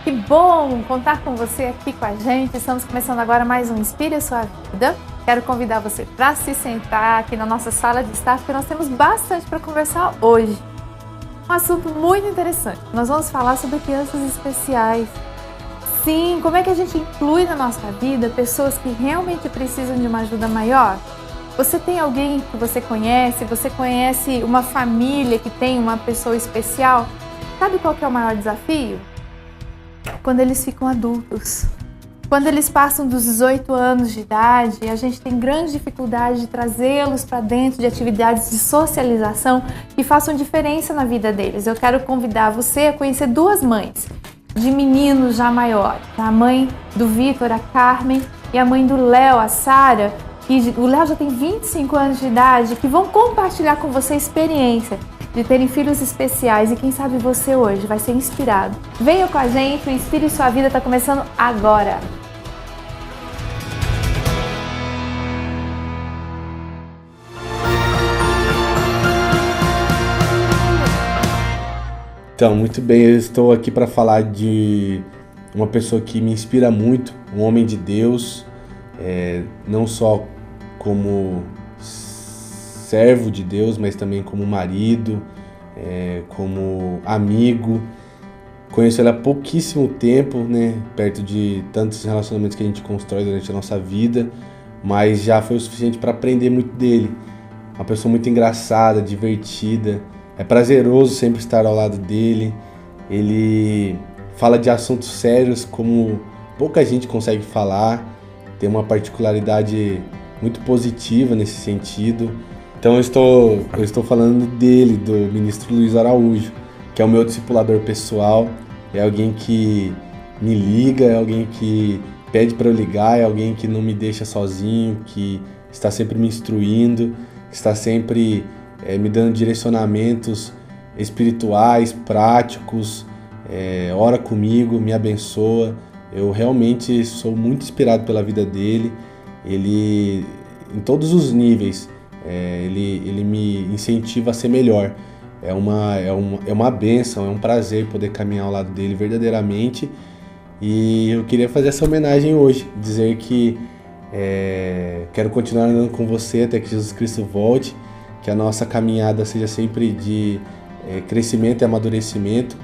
Que bom contar com você aqui com a gente. Estamos começando agora mais um Inspire a Sua Vida. Quero convidar você para se sentar aqui na nossa sala de estar, porque nós temos bastante para conversar hoje. Um assunto muito interessante. Nós vamos falar sobre crianças especiais. Sim, como é que a gente inclui na nossa vida pessoas que realmente precisam de uma ajuda maior? Você tem alguém que você conhece uma família que tem uma pessoa especial? Sabe qual que é o maior desafio? Quando eles ficam adultos. Quando eles passam dos 18 anos de idade, a gente tem grande dificuldade de trazê-los para dentro de atividades de socialização que façam diferença na vida deles. Eu quero convidar você a conhecer duas mães de meninos já maiores. A mãe do Vitor, a Carmen, e a mãe do Léo, a Sara. O Léo já tem 25 anos de idade, que vão compartilhar com você a experiência de terem filhos especiais, e quem sabe você hoje vai ser inspirado. Venha com a gente, o Inspire Sua Vida está começando agora. Então, muito bem, eu estou aqui para falar de uma pessoa que me inspira muito, um homem de Deus, não só como servo de Deus, mas também como marido, como amigo. Conheço ele há pouquíssimo tempo, né, perto de tantos relacionamentos que a gente constrói durante a nossa vida, mas já foi o suficiente para aprender muito dele. Uma pessoa muito engraçada, divertida, é prazeroso sempre estar ao lado dele. Ele fala de assuntos sérios como pouca gente consegue falar, tem uma particularidade muito positiva nesse sentido. Então eu estou falando dele, do ministro Luiz Araújo, que é o meu discipulador pessoal, é alguém que me liga, é alguém que pede para eu ligar, é alguém que não me deixa sozinho, que está sempre me instruindo, que está sempre me dando direcionamentos espirituais, práticos, ora comigo, me abençoa. Eu realmente sou muito inspirado pela vida dele. Ele, em todos os níveis, ele me incentiva a ser melhor. É uma bênção, é um prazer poder caminhar ao lado dele verdadeiramente. E eu queria fazer essa homenagem hoje, dizer que quero continuar andando com você até que Jesus Cristo volte, que a nossa caminhada seja sempre de crescimento e amadurecimento,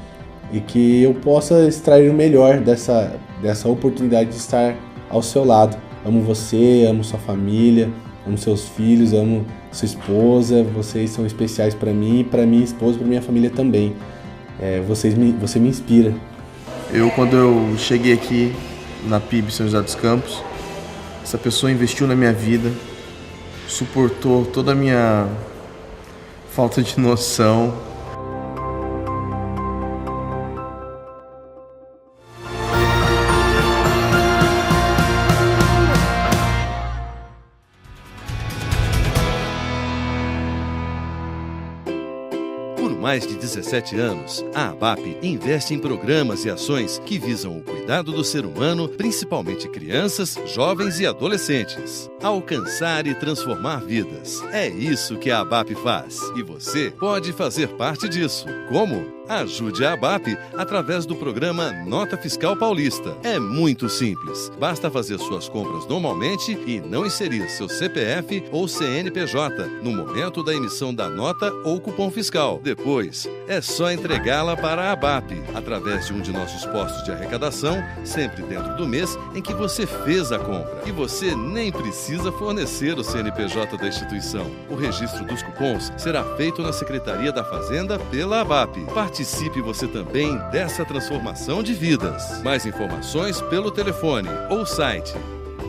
e que eu possa extrair o melhor dessa oportunidade de estar ao seu lado. Amo você, amo sua família, amo seus filhos, amo sua esposa. Vocês são especiais para mim, para minha esposa, para minha família também. Você me inspira. Quando eu cheguei aqui na PIB São José dos Campos, essa pessoa investiu na minha vida, suportou toda a minha falta de noção. Mais de 17 anos, a ABAP investe em programas e ações que visam o cuidado do ser humano, principalmente crianças, jovens e adolescentes. Alcançar e transformar vidas. É isso que a ABAP faz. E você pode fazer parte disso. Como? Ajude a ABAP através do programa Nota Fiscal Paulista. É muito simples. Basta fazer suas compras normalmente e não inserir seu CPF ou CNPJ no momento da emissão da nota ou cupom fiscal. Depois, é só entregá-la para a ABAP através de um de nossos postos de arrecadação, sempre dentro do mês em que você fez a compra. E você nem precisa fornecer o CNPJ da instituição. O registro dos cupons será feito na Secretaria da Fazenda pela ABAP. Participe você também dessa transformação de vidas. Mais informações pelo telefone ou site.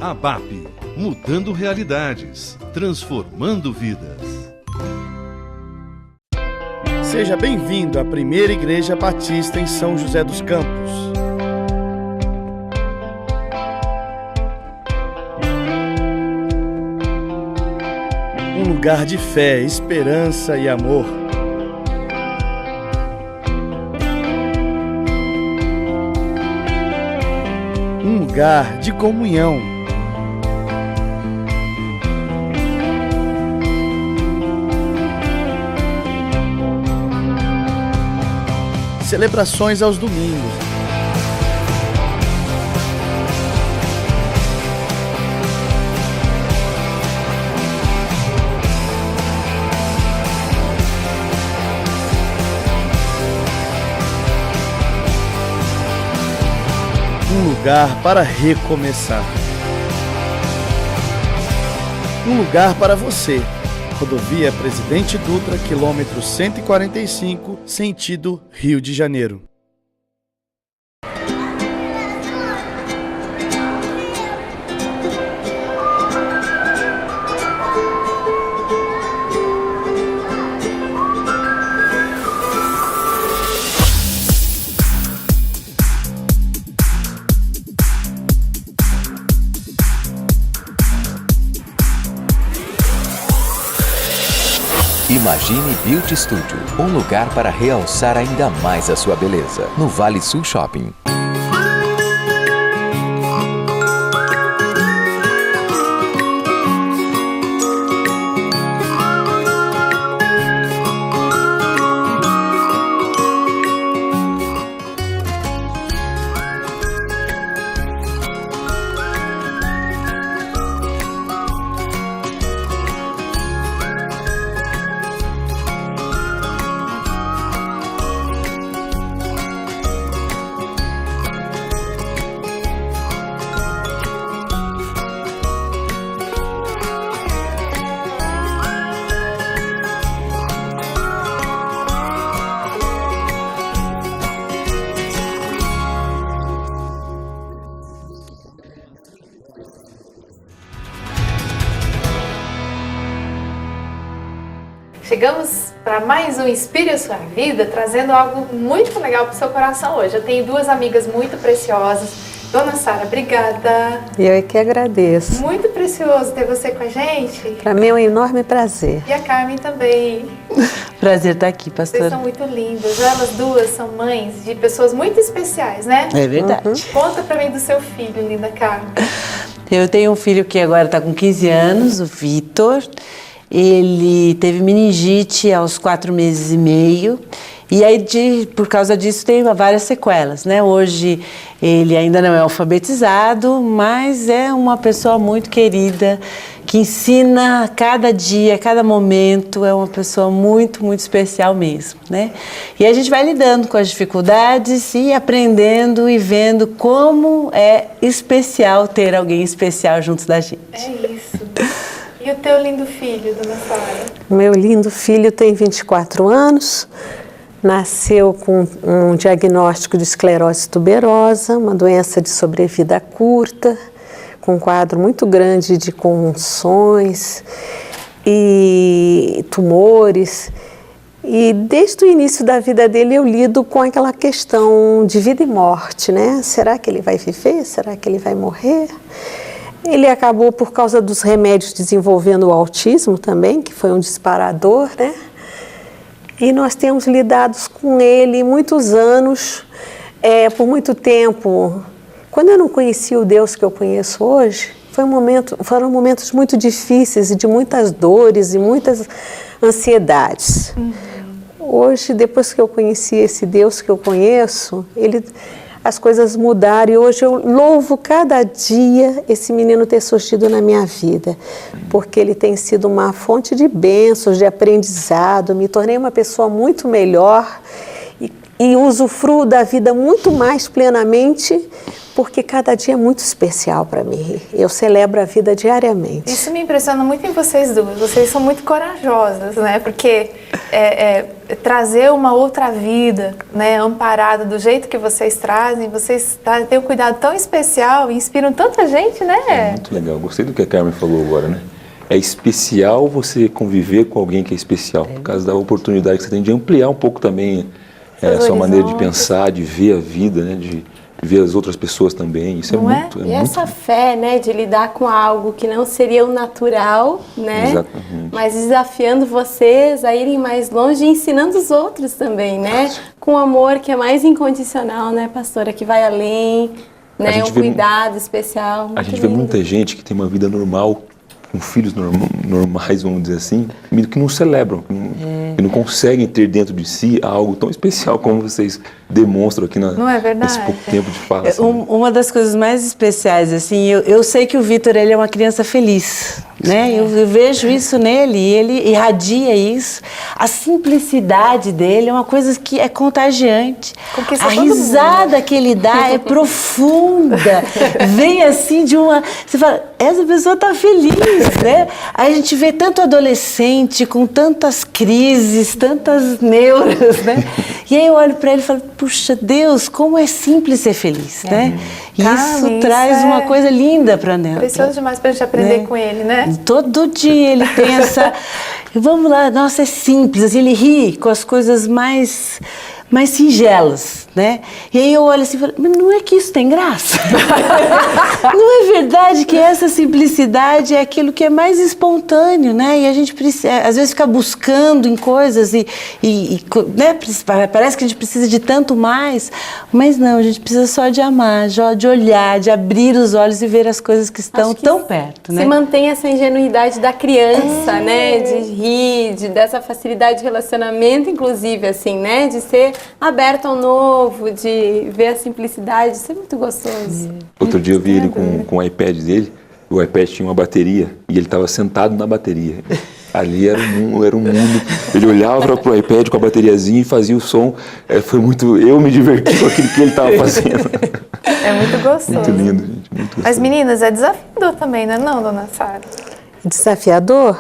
ABAP, mudando realidades, transformando vidas. Seja bem-vindo à Primeira Igreja Batista em São José dos Campos. Um lugar de fé, esperança e amor. Um lugar de comunhão. Celebrações aos domingos. lugar para recomeçar. Um lugar para você. Rodovia Presidente Dutra, quilômetro 145, sentido Rio de Janeiro. Imagine Beauty Studio, um lugar para realçar ainda mais a sua beleza, no Vale Sul Shopping. Chegamos para mais um Inspire a Sua Vida, trazendo algo muito legal para o seu coração hoje. Eu tenho duas amigas muito preciosas. Dona Sara, obrigada. Eu é que agradeço. Muito precioso ter você com a gente. Para mim é um enorme prazer. E a Carmen também. Prazer estar aqui, pastora. Vocês são muito lindas. Elas duas são mães de pessoas muito especiais, né? É verdade. Conta para mim do seu filho, linda Carmen. Eu tenho um filho que agora está com 15 anos, o Vitor. Ele teve meningite aos 4 meses e meio. E aí, por causa disso, tem várias sequelas, né? Hoje, ele ainda não é alfabetizado, mas é uma pessoa muito querida, que ensina cada dia, cada momento, é uma pessoa muito, muito especial mesmo, né? E a gente vai lidando com as dificuldades e aprendendo e vendo como é especial ter alguém especial junto da gente. É isso. E o teu lindo filho, Dona Sara? Meu lindo filho tem 24 anos. Nasceu com um diagnóstico de esclerose tuberosa, uma doença de sobrevida curta, com um quadro muito grande de convulsões e tumores. E desde o início da vida dele eu lido com aquela questão de vida e morte, né? Será que ele vai viver? Será que ele vai morrer? Ele acabou, por causa dos remédios, desenvolvendo o autismo também, que foi um disparador, né? E nós temos lidado com ele muitos anos, por muito tempo. Quando eu não conhecia o Deus que eu conheço hoje, foram momentos muito difíceis e de muitas dores e muitas ansiedades. Hoje, depois que eu conheci esse Deus que eu conheço, as coisas mudaram e hoje eu louvo cada dia esse menino ter surgido na minha vida, porque ele tem sido uma fonte de bênçãos, de aprendizado, me tornei uma pessoa muito melhor e usufruo da vida muito mais plenamente, porque cada dia é muito especial para mim. Eu celebro a vida diariamente. Isso me impressiona muito em vocês duas. Vocês são muito corajosas, né? Porque trazer uma outra vida, né, amparada do jeito que vocês trazem, vocês têm um cuidado tão especial e inspiram tanta gente, né? É muito legal. Gostei do que a Carmen falou agora, né? É especial você conviver com alguém que é especial, por causa da oportunidade que você tem de ampliar um pouco também a sua maneira de pensar, de ver a vida, né? De ver as outras pessoas também. Isso não é muito... E essa fé, né, de lidar com algo que não seria o natural, né? Exatamente. Mas desafiando vocês a irem mais longe e ensinando os outros também, né? Com amor que é mais incondicional, né, pastora? Que vai além, né? Um cuidado especial. A gente vê muita gente que tem uma vida normal, com filhos normais, vamos dizer assim, que não celebram, que não conseguem ter dentro de si algo tão especial como vocês demonstram aqui nesse pouco tempo de fala. Assim, uma das coisas mais especiais, assim, eu sei que o Vitor, ele é uma criança feliz, né? Eu vejo isso nele e ele irradia isso. A simplicidade dele é uma coisa que é contagiante. Conquista a risada que ele dá é profunda. Vem assim de uma... Você fala, essa pessoa está feliz, né? Aí a gente vê tanto adolescente com tantas crises, tantas neuras, né? E aí eu olho para ele e falo, puxa, Deus, como é simples ser feliz, né? E isso traz uma coisa linda para nela. Precioso demais para a gente aprender com ele, né? Todo dia ele tem essa... Vamos lá, nossa, é simples. Assim, ele ri com as coisas mais singelas, né? E aí eu olho assim e falo, mas não é que isso tem graça? Não é verdade que essa simplicidade é aquilo que é mais espontâneo, né? E a gente precisa, às vezes fica buscando em coisas né? Parece que a gente precisa de tanto mais, mas não, a gente precisa só de amar, de olhar, de abrir os olhos e ver as coisas que estão tão perto, né? Se mantém essa ingenuidade da criança, né? De rir, dessa facilidade de relacionamento, inclusive, assim, né? De ser aberto ao novo, de ver a simplicidade, isso é muito gostoso. Outro dia eu vi ele com o iPad dele, o iPad tinha uma bateria e ele estava sentado na bateria. Ali era um mundo, ele olhava para o iPad com a bateriazinha e fazia o som, foi muito, eu me diverti com aquilo que ele estava fazendo. É muito gostoso. Muito lindo, gente, muito gostoso. Mas meninas, é desafiador também, não, dona Sara? Desafiador?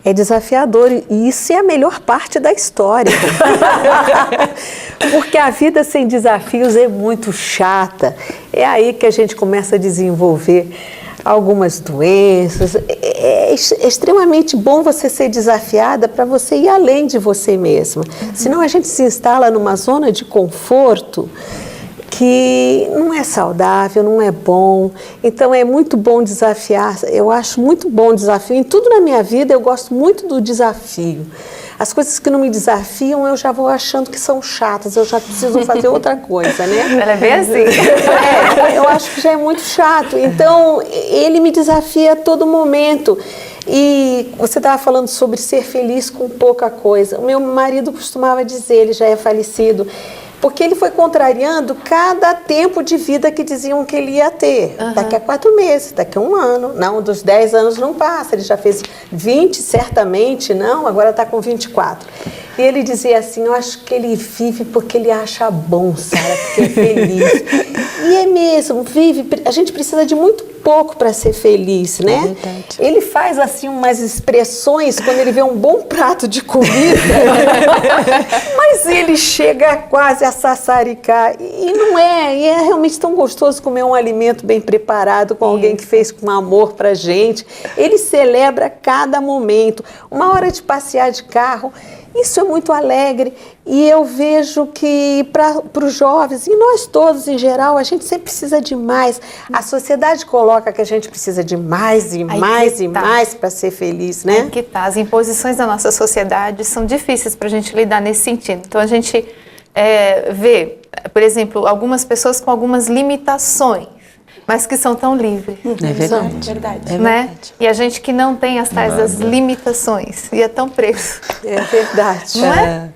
É desafiador e isso é a melhor parte da história. Porque a vida sem desafios é muito chata. É aí que a gente começa a desenvolver algumas doenças. É extremamente bom você ser desafiada para você ir além de você mesma. Senão a gente se instala numa zona de conforto que não é saudável, não é bom. Então é muito bom desafiar, eu acho muito bom o desafio. Em tudo na minha vida eu gosto muito do desafio. As coisas que não me desafiam eu já vou achando que são chatas, eu já preciso fazer outra coisa, né? Ela é bem assim. Eu acho que já é muito chato. Então ele me desafia a todo momento. E você estava falando sobre ser feliz com pouca coisa. O meu marido costumava dizer, ele já é falecido, porque ele foi contrariando cada tempo de vida que diziam que ele ia ter. Daqui a 4 meses, daqui a 1 ano. Não, dos 10 anos não passa. Ele já fez 20, certamente, não, agora está com 24. E ele dizia assim, eu acho que ele vive porque ele acha bom, Sara, porque é feliz. E é mesmo, vive. A gente precisa de muito pouco para ser feliz, né? É verdade. Ele faz assim umas expressões quando ele vê um bom prato de comida, mas ele chega quase a sassaricar. E não é, e é realmente tão gostoso comer um alimento bem preparado com alguém que fez com amor pra gente. Ele celebra cada momento. Uma hora de passear de carro, isso é muito alegre e eu vejo que para os jovens, e nós todos em geral, a gente sempre precisa de mais. A sociedade coloca que a gente precisa de mais e mais e mais para ser feliz, né? Que tá. As imposições da nossa sociedade são difíceis para a gente lidar nesse sentido. Então a gente vê, por exemplo, algumas pessoas com algumas limitações, mas que são tão livres. É verdade. É né? verdade. E a gente que não tem as tais das limitações e é tão preso. É verdade. Não é?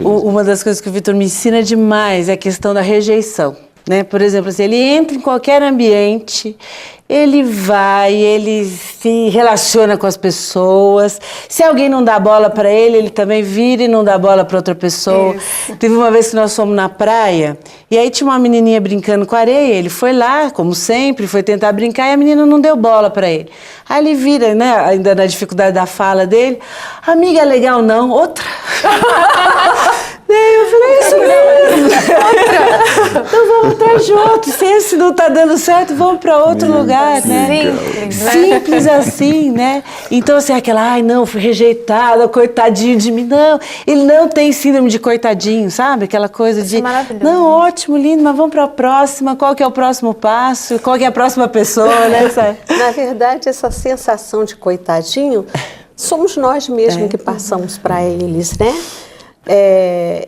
Uma das coisas que o Vitor me ensina demais é a questão da rejeição. Né? Por exemplo, assim, ele entra em qualquer ambiente, ele se relaciona com as pessoas. Se alguém não dá bola para ele, ele também vira e não dá bola para outra pessoa. Isso. Teve uma vez que nós fomos na praia e aí tinha uma menininha brincando com areia. Ele foi lá, como sempre, foi tentar brincar e a menina não deu bola para ele. Aí ele vira, né, ainda na dificuldade da fala dele, amiga, legal não, outra. Eu falei, isso mesmo. Outra. Então vamos atrás de outro. Se esse não está dando certo, vamos para outro lugar, né? Simples assim, né? Então, assim, aquela, ai, não, fui rejeitada, coitadinho de mim. Não, ele não tem síndrome de coitadinho, sabe? Aquela coisa de, não, ótimo, lindo, mas vamos para a próxima. Qual que é o próximo passo? Qual que é a próxima pessoa, né? Na verdade, essa sensação de coitadinho, somos nós mesmos que passamos para eles, né?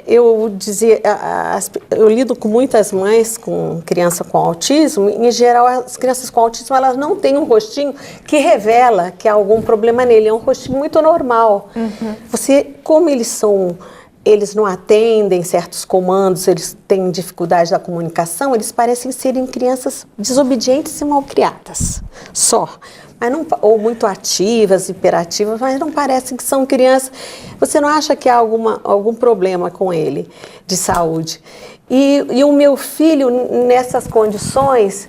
Eu lido com muitas mães com criança com autismo. Em geral, as crianças com autismo, elas não têm um rostinho que revela que há algum problema nele. É um rostinho muito normal. Como eles são eles não atendem certos comandos, eles têm dificuldade da comunicação, eles parecem serem crianças desobedientes e malcriadas, só. Mas não, ou muito ativas, hiperativas, mas não parecem que são crianças. Você não acha que há algum problema com ele de saúde? E o meu filho, nessas condições,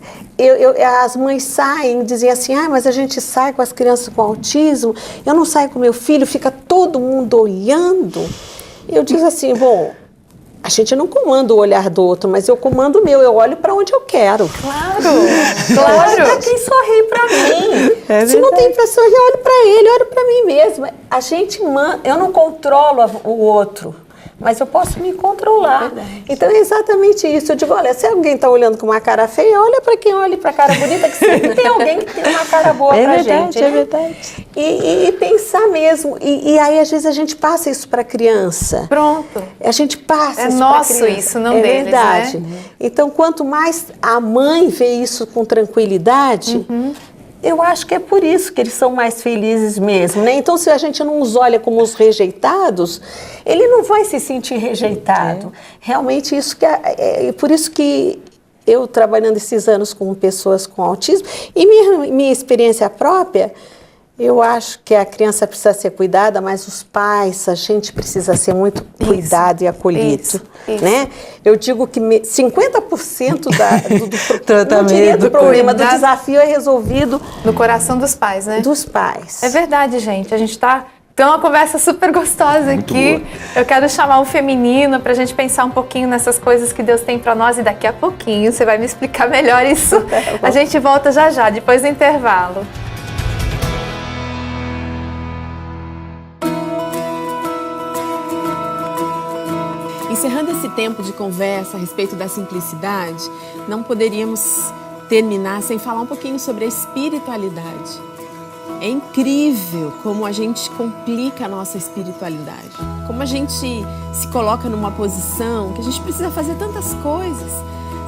as mães saem e dizem assim, mas a gente sai com as crianças com autismo, eu não saio com meu filho, fica todo mundo olhando. Eu digo assim, bom, a gente não comanda o olhar do outro, mas eu comando o meu, eu olho para onde eu quero. Claro, Eu olho para quem sorri para mim. Se não tem para sorrir, eu olho para ele, eu olho para mim mesma. A gente eu não controlo o outro, mas eu posso me controlar. Então é exatamente isso. Eu digo, olha, se alguém está olhando com uma cara feia, olha para quem olha para a cara bonita, que sempre tem alguém que tem uma cara boa para gente. É verdade. E pensar mesmo. E aí, às vezes, a gente passa isso para a criança. Pronto. A gente passa isso para a criança. É nosso isso, não deles, verdade. Né? Então, quanto mais a mãe vê isso com tranquilidade, eu acho que é por isso que eles são mais felizes mesmo, né? Então, se a gente não os olha como os rejeitados, ele não vai se sentir rejeitado. Realmente, isso que é por isso que eu, trabalhando esses anos com pessoas com autismo, e minha experiência própria, eu acho que a criança precisa ser cuidada, mas os pais, a gente precisa ser muito cuidado e acolhido, né? Eu digo que 50% do tratamento, do problema, do desafio é resolvido no coração dos pais, né? Dos pais. É verdade, gente. A gente está tendo uma conversa super gostosa aqui. Eu quero chamar o feminino para a gente pensar um pouquinho nessas coisas que Deus tem para nós e daqui a pouquinho você vai me explicar melhor isso. A gente volta já, depois do intervalo. Encerrando esse tempo de conversa a respeito da simplicidade, não poderíamos terminar sem falar um pouquinho sobre a espiritualidade. É incrível como a gente complica a nossa espiritualidade, como a gente se coloca numa posição que a gente precisa fazer tantas coisas.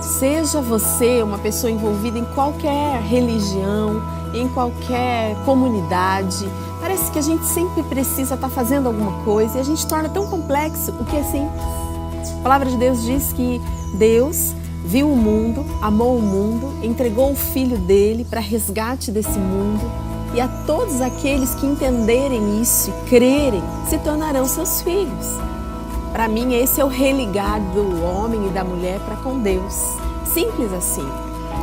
Seja você uma pessoa envolvida em qualquer religião, em qualquer comunidade, parece que a gente sempre precisa estar fazendo alguma coisa e a gente torna tão complexo o que é simples. A palavra de Deus diz que Deus viu o mundo, amou o mundo, entregou o Filho dele para resgate desse mundo e a todos aqueles que entenderem isso e crerem se tornarão seus filhos. Para mim, esse é o religar do homem e da mulher para com Deus. Simples assim.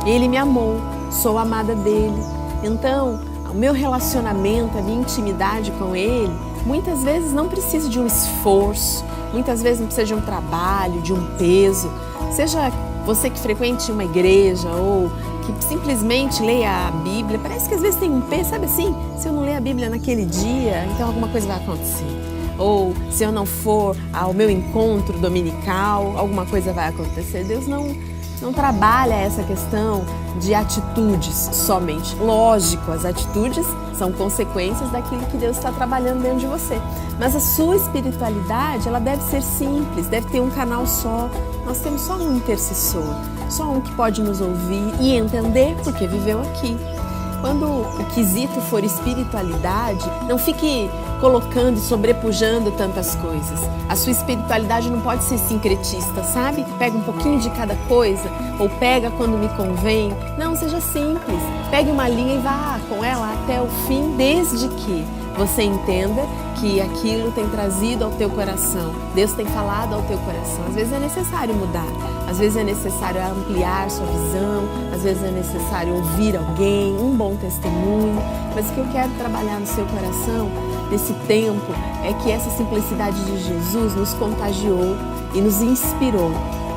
Ele me amou, sou amada dele. Então, o meu relacionamento, a minha intimidade com ele, muitas vezes não precisa de um esforço, muitas vezes não precisa de um trabalho, de um peso. Seja você que frequente uma igreja ou que simplesmente leia a Bíblia, parece que às vezes tem um peso, sabe assim? Se eu não ler a Bíblia naquele dia, então alguma coisa vai acontecer. Ou se eu não for ao meu encontro dominical, alguma coisa vai acontecer. Deus não trabalha essa questão de atitudes somente. Lógico, as atitudes são consequências daquilo que Deus está trabalhando dentro de você. Mas a sua espiritualidade, ela deve ser simples, deve ter um canal só. Nós temos só um intercessor, só um que pode nos ouvir e entender porque viveu aqui. Quando o quesito for espiritualidade, não fique colocando e sobrepujando tantas coisas. A sua espiritualidade não pode ser sincretista, sabe? Pega um pouquinho de cada coisa, ou pega quando me convém. Não, seja simples. Pegue uma linha e vá com ela até o fim, desde que você entenda que aquilo tem trazido ao teu coração. Deus tem falado ao teu coração. Às vezes é necessário mudar, às vezes é necessário ampliar sua visão, às vezes é necessário ouvir alguém, um bom testemunho. Mas o que eu quero trabalhar no seu coração nesse tempo é que essa simplicidade de Jesus nos contagiou e nos inspirou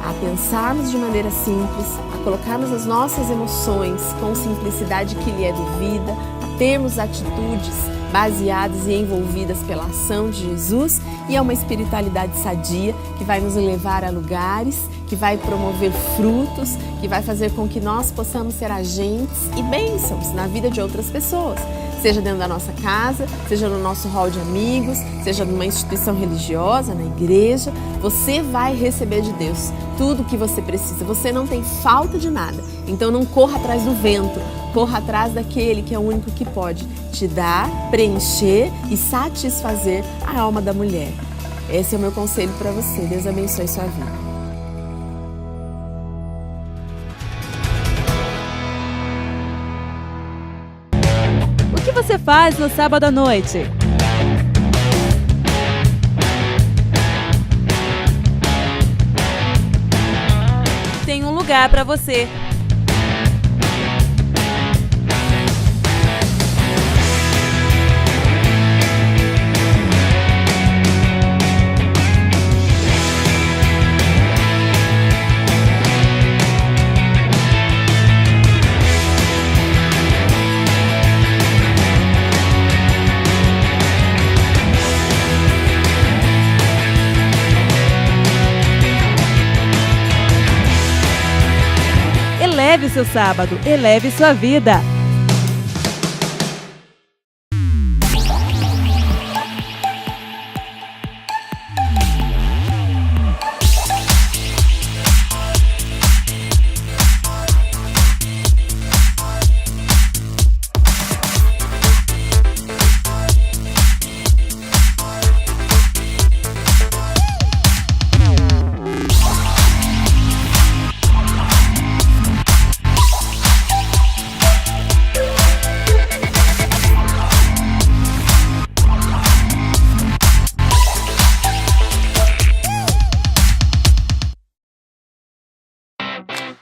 a pensarmos de maneira simples, a colocarmos as nossas emoções com simplicidade que lhe é devida, a termos atitudes baseadas e envolvidas pela ação de Jesus, e é uma espiritualidade sadia que vai nos levar a lugares, que vai promover frutos, que vai fazer com que nós possamos ser agentes e bênçãos na vida de outras pessoas. Seja dentro da nossa casa, seja no nosso hall de amigos, seja numa instituição religiosa, na igreja, você vai receber de Deus tudo o que você precisa. Você não tem falta de nada, então não corra atrás do vento, corra atrás daquele que é o único que pode te dar, preencher e satisfazer a alma da mulher. Esse é o meu conselho para você. Deus abençoe sua vida. O que você faz no sábado à noite? Tem um lugar para você. Eleve seu sábado, eleve sua vida.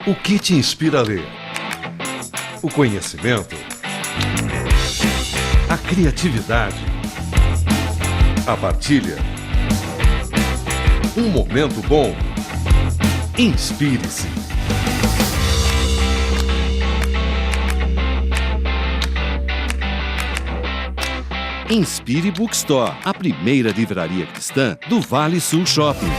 O que te inspira a ler? O conhecimento? A criatividade? A partilha? Um momento bom? Inspire-se! Inspire Bookstore, a primeira livraria cristã do Vale Sul Shopping.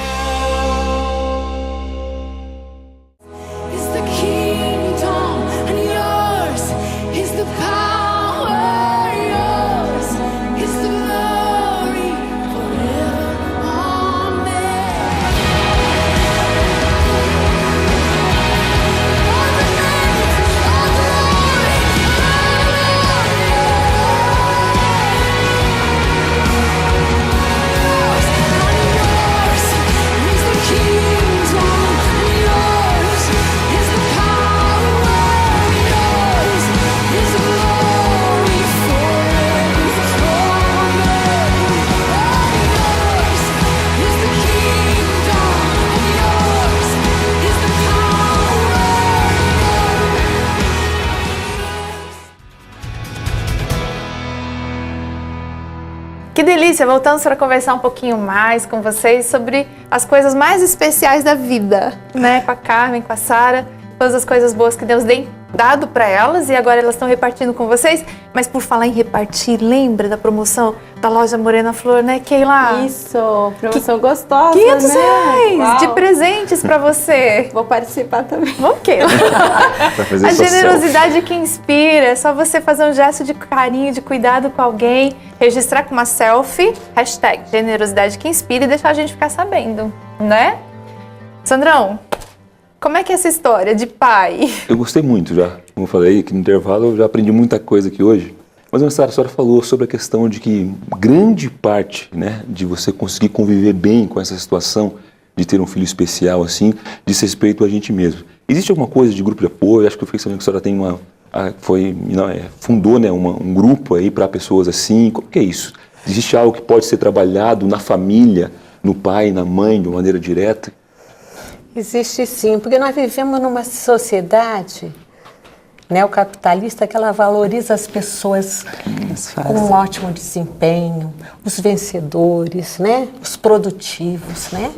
Que delícia! Voltamos para conversar um pouquinho mais com vocês sobre as coisas mais especiais da vida, né? Com a Carmen, com a Sara, todas as coisas boas que Deus tem dado para elas e agora elas estão repartindo com vocês. Mas por falar em repartir, lembra da promoção da loja Morena Flor, né, Keila? Isso, promoção gostosa, R$500 né? de presentes para você. Vou participar também. Vamos, Keila. A generosidade que inspira, é só você fazer um gesto de carinho, de cuidado com alguém, registrar com uma selfie, hashtag generosidade que inspira e deixar a gente ficar sabendo, né? Sandrão, como é que é essa história de pai? Eu gostei muito já, como eu falei aqui no intervalo, eu já aprendi muita coisa aqui hoje. Mas a senhora falou sobre a questão de que grande parte, né, de você conseguir conviver bem com essa situação de ter um filho especial assim, diz respeito a gente mesmo. Existe alguma coisa de grupo de apoio? Acho que eu fiquei sabendo que a senhora tem fundou, né, um grupo aí para pessoas assim. Como que é isso? Existe algo que pode ser trabalhado na família, no pai, na mãe, de uma maneira direta? Existe sim, porque nós vivemos numa sociedade neocapitalista que ela valoriza as pessoas com um ótimo desempenho, os vencedores, né? Os produtivos, né?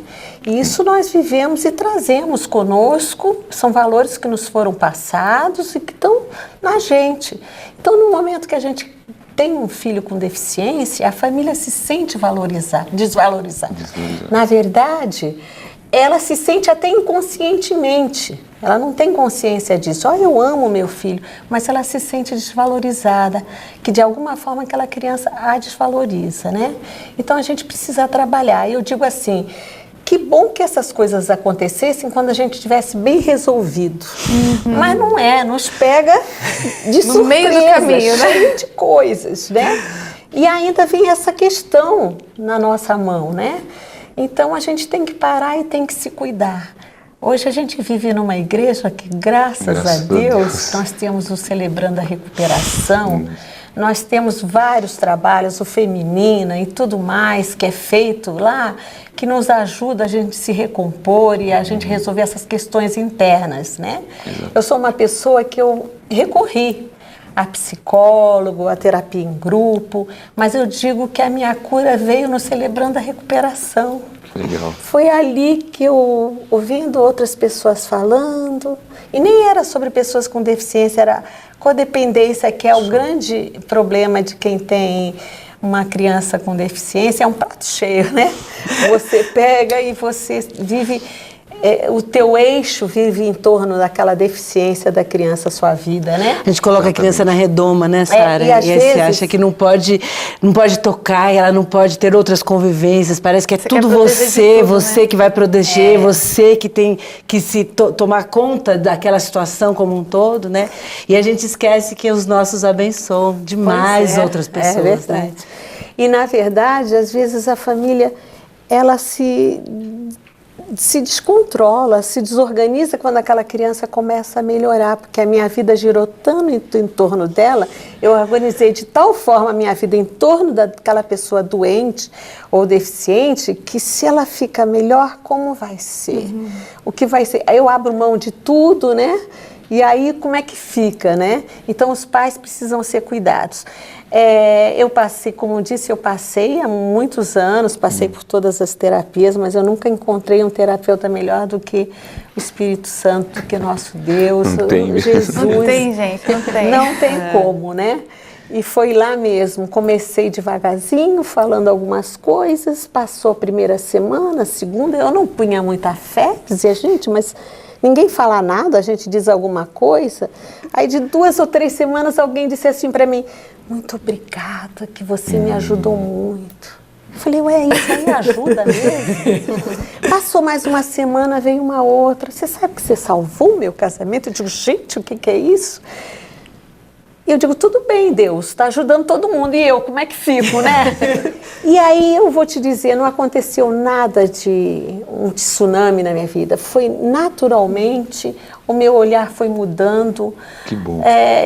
E isso nós vivemos e trazemos conosco, são valores que nos foram passados e que estão na gente. Então, no momento que a gente tem um filho com deficiência, a família se sente desvalorizada. Na verdade, ela se sente até inconscientemente, ela não tem consciência disso. Eu amo meu filho, mas ela se sente desvalorizada, que de alguma forma aquela criança a desvaloriza, né? Então a gente precisa trabalhar. Eu digo assim, que bom que essas coisas acontecessem quando a gente tivesse bem resolvido. Mas não é, nos pega de surpresa, no meio do caminho, né? Cheio de coisas, né? E ainda vem essa questão na nossa mão, né? Então a gente tem que parar e tem que se cuidar. Hoje a gente vive numa igreja que, graças a Deus, nós temos o Celebrando a Recuperação, nós temos vários trabalhos, o Feminina e tudo mais que é feito lá, que nos ajuda a gente se recompor e a gente resolver essas questões internas, né? Eu sou uma pessoa que eu recorri a psicólogo, a terapia em grupo, mas eu digo que a minha cura veio no Celebrando a Recuperação. Legal. Foi ali que eu, ouvindo outras pessoas falando, e nem era sobre pessoas com deficiência, era codependência, que é o grande problema de quem tem uma criança com deficiência, é um prato cheio, né? Você pega e você vive... o teu eixo vive em torno daquela deficiência da criança, sua vida, né? A gente coloca a criança na redoma, né, Sara? E às vezes você acha que não pode tocar, ela não pode ter outras convivências. Parece que é tudo você, né? Que vai proteger, você que tem que tomar conta daquela situação como um todo, né? E a gente esquece que os nossos abençoam demais outras pessoas. É verdade. Né? E, na verdade, às vezes a família, ela se descontrola, se desorganiza quando aquela criança começa a melhorar, porque a minha vida girou tanto em torno dela, eu organizei de tal forma a minha vida em torno daquela pessoa doente ou deficiente, que se ela fica melhor, como vai ser? O que vai ser? Aí eu abro mão de tudo, né? E aí como é que fica, né? Então os pais precisam ser cuidados. Eu passei, como eu disse, eu passei há muitos anos, passei por todas as terapias, mas eu nunca encontrei um terapeuta melhor do que o Espírito Santo, do que nosso Deus, Jesus. Não tem, gente, não tem. Não tem como, né? E foi lá mesmo, comecei devagarzinho, falando algumas coisas, passou a primeira semana, a segunda, eu não punha muita fé, dizia, gente, mas ninguém fala nada, a gente diz alguma coisa. Aí de 2 ou 3 semanas alguém disse assim para mim, muito obrigada, que você me ajudou muito. Eu falei, ué, isso aí ajuda mesmo? Passou mais uma semana, veio uma outra. Você sabe que você salvou o meu casamento? Eu digo, gente, o que é isso? E eu digo, tudo bem, Deus, está ajudando todo mundo. E eu, como é que fico, né? E aí eu vou te dizer, não aconteceu nada de um tsunami na minha vida. Foi naturalmente, o meu olhar foi mudando. Que bom.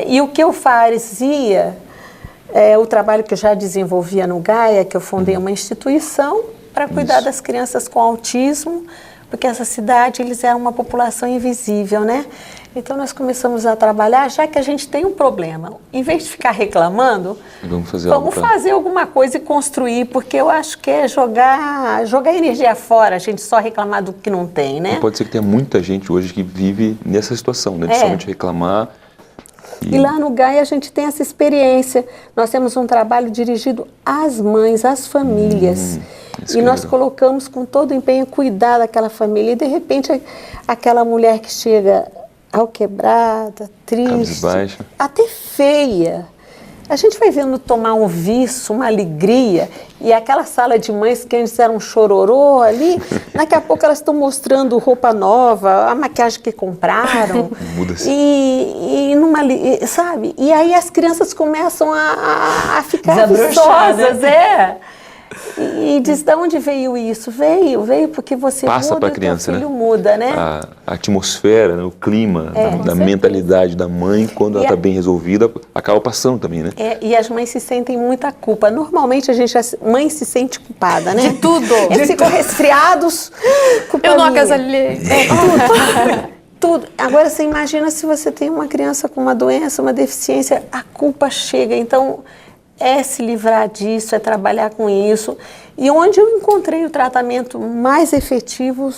E o que eu fazia... o trabalho que eu já desenvolvia no Gaia, que eu fundei uma instituição para cuidar das crianças com autismo, porque essa cidade, eles eram uma população invisível, né? Então nós começamos a trabalhar, já que a gente tem um problema. Em vez de ficar reclamando, vamos fazer alguma coisa e construir, porque eu acho que é jogar energia fora, a gente só reclamar do que não tem, né? E pode ser que tenha muita gente hoje que vive nessa situação, né? De somente reclamar. E lá no Gaia a gente tem essa experiência. Nós temos um trabalho dirigido às mães, às famílias. E nós colocamos com todo o empenho cuidar daquela família. E de repente aquela mulher que chega alquebrada, triste, até feia. A gente vai vendo tomar um viço, uma alegria, e aquela sala de mães que antes era um chororô ali, daqui a pouco elas estão mostrando roupa nova, a maquiagem que compraram, sabe? E aí as crianças começam a ficar viçosas, E diz, de onde veio isso? Veio porque você passa muda, pra criança, teu filho muda, né? A atmosfera, né? O clima, da mentalidade da mãe, quando ela está bem resolvida, acaba passando também, né? E as mães se sentem muita culpa. Normalmente a mãe se sente culpada, né? De tudo. Eles ficam resfriados, culpa eu não minha. agasalhei. Tudo. Agora você imagina se você tem uma criança com uma doença, uma deficiência, a culpa chega. Então, é se livrar disso, é trabalhar com isso. E onde eu encontrei o tratamento mais efetivo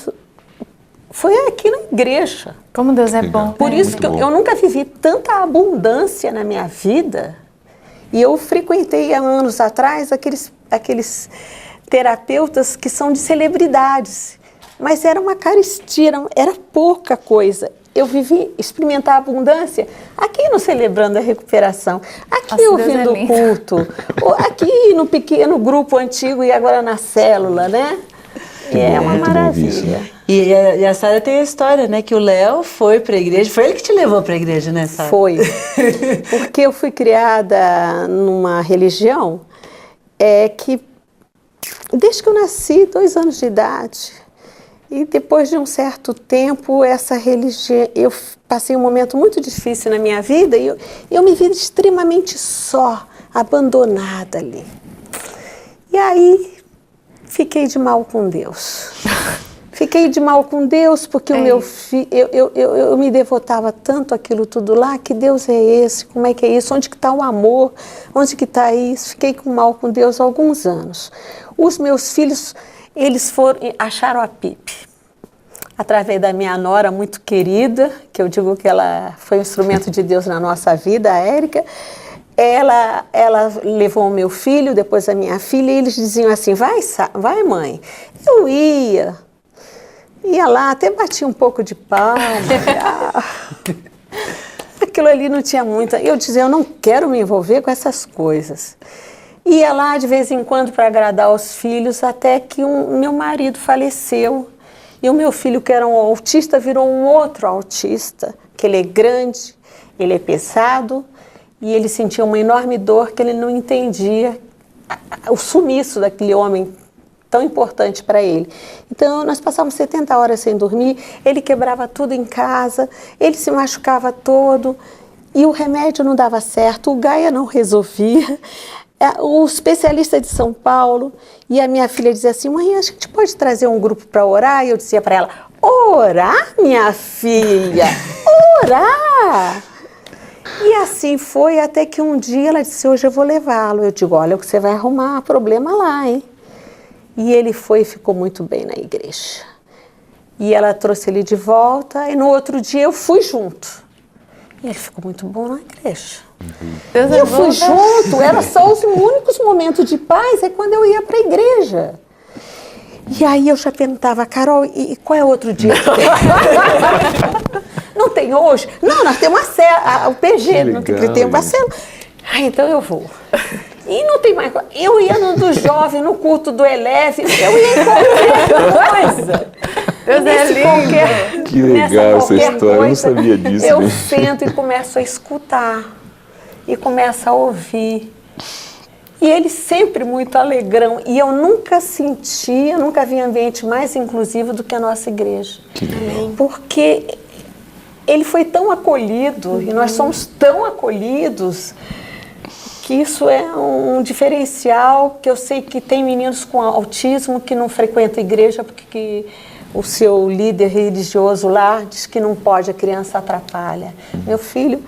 foi aqui na igreja. Como Deus é bom. Por isso que eu nunca vivi tanta abundância na minha vida. E eu frequentei há anos atrás aqueles terapeutas que são de celebridades. Mas era uma carestia, era pouca coisa. Eu vivi experimentar a abundância aqui no Celebrando a Recuperação, aqui ouvindo o culto, aqui no pequeno grupo antigo e agora na célula, né? É uma maravilha. E a Sara tem a história, né? Que o Léo foi para a igreja, foi ele que te levou para a igreja, né, Sara? Foi, porque eu fui criada numa religião que desde que eu nasci, 2 anos de idade. E depois de um certo tempo, essa religião, eu passei um momento muito difícil na minha vida e eu me vi extremamente só, abandonada ali. E aí, fiquei de mal com Deus. Fiquei de mal com Deus porque o meu filho, eu me devotava tanto àquilo tudo lá, que Deus é esse, como é que é isso, onde que está o amor, onde que está isso? Fiquei com mal com Deus há alguns anos. Os meus filhos, eles acharam a Pipe, através da minha nora muito querida, que eu digo que ela foi um instrumento de Deus na nossa vida, a Érica. Ela levou o meu filho, depois a minha filha, e eles diziam assim, vai mãe. Eu ia lá, até batia um pouco de palma. Aquilo ali não tinha muita. Eu dizia, eu não quero me envolver com essas coisas. Ia lá de vez em quando para agradar os filhos, até que meu marido faleceu. E o meu filho, que era um autista, virou um outro autista, que ele é grande, ele é pesado, e ele sentia uma enorme dor que ele não entendia o sumiço daquele homem tão importante para ele. Então, nós passávamos 70 horas sem dormir, ele quebrava tudo em casa, ele se machucava todo, e o remédio não dava certo, o Gaia não resolvia. O especialista de São Paulo, e a minha filha dizia assim, mãe, a gente pode trazer um grupo para orar? E eu dizia para ela, orar, minha filha? Orar? E assim foi, até que um dia ela disse, hoje eu vou levá-lo. Eu digo, olha, você vai arrumar problema lá, hein? E ele foi e ficou muito bem na igreja. E ela trouxe ele de volta, e no outro dia eu fui junto. E ele ficou muito bom na igreja. Deus e eu fui junto, era só os únicos momentos de paz, é quando eu ia para a igreja. E aí eu já perguntava, Carol, e qual é o outro dia que tem? Não tem hoje? Não, nós temos o PG, não tem uma célula. Ah, então eu vou. E não tem mais. Eu ia no do jovem, no culto do Eleve, eu ia em qualquer coisa. Deus é lindo. Que legal essa história, eu não sabia disso. Eu né? sento e começo a escutar, e começo a ouvir. E ele sempre muito alegrão. E eu nunca vi ambiente mais inclusivo do que a nossa igreja. Que legal. Porque ele foi tão acolhido, e nós somos tão acolhidos, que isso é um diferencial, que eu sei que tem meninos com autismo que não frequentam a igreja porque o seu líder religioso lá diz que não pode, a criança atrapalha. Meu filho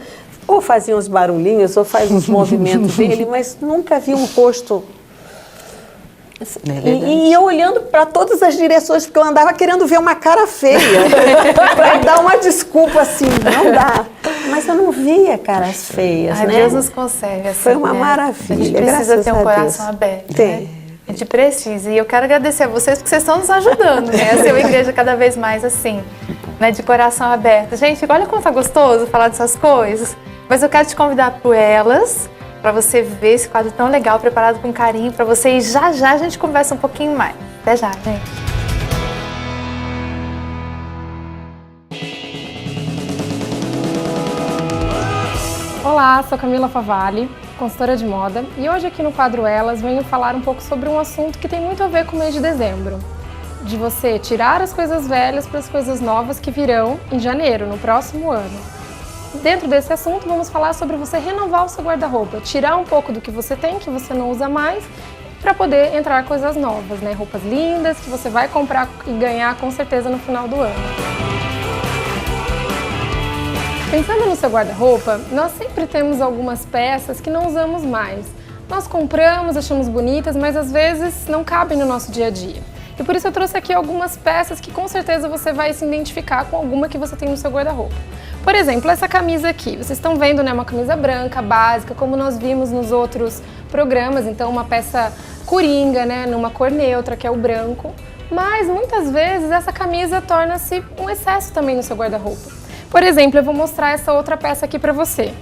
ou fazia uns barulhinhos ou faz uns movimentos dele, mas nunca vi um rosto. E eu olhando para todas as direções, porque eu andava querendo ver uma cara feia, para dar uma desculpa assim, não dá. Mas eu não via caras feias, né? Deus nos conserve assim, foi uma maravilha. A gente precisa ter um coração aberto. Tem. Né? A gente precisa. E eu quero agradecer a vocês, porque vocês estão nos ajudando, né? A ser uma igreja cada vez mais assim, né? De coração aberto. Gente, olha como tá gostoso falar dessas coisas. Mas eu quero te convidar por elas, para você ver esse quadro tão legal, preparado com carinho para você. E já a gente conversa um pouquinho mais. Até já, gente. Olá, sou Camila Favalli, consultora de moda, e hoje aqui no quadro Elas venho falar um pouco sobre um assunto que tem muito a ver com o mês de dezembro. De você tirar as coisas velhas para as coisas novas que virão em janeiro, no próximo ano. Dentro desse assunto, vamos falar sobre você renovar o seu guarda-roupa, tirar um pouco do que você tem, que você não usa mais, para poder entrar coisas novas, né? Roupas lindas que você vai comprar e ganhar com certeza no final do ano. Pensando no seu guarda-roupa, nós sempre temos algumas peças que não usamos mais. Nós compramos, achamos bonitas, mas às vezes não cabem no nosso dia a dia. E por isso eu trouxe aqui algumas peças que com certeza você vai se identificar com alguma que você tem no seu guarda-roupa. Por exemplo, essa camisa aqui, vocês estão vendo, né, uma camisa branca, básica, como nós vimos nos outros programas, então uma peça coringa, né, numa cor neutra, que é o branco. Mas muitas vezes essa camisa torna-se um excesso também no seu guarda-roupa. Por exemplo, eu vou mostrar essa outra peça aqui para você.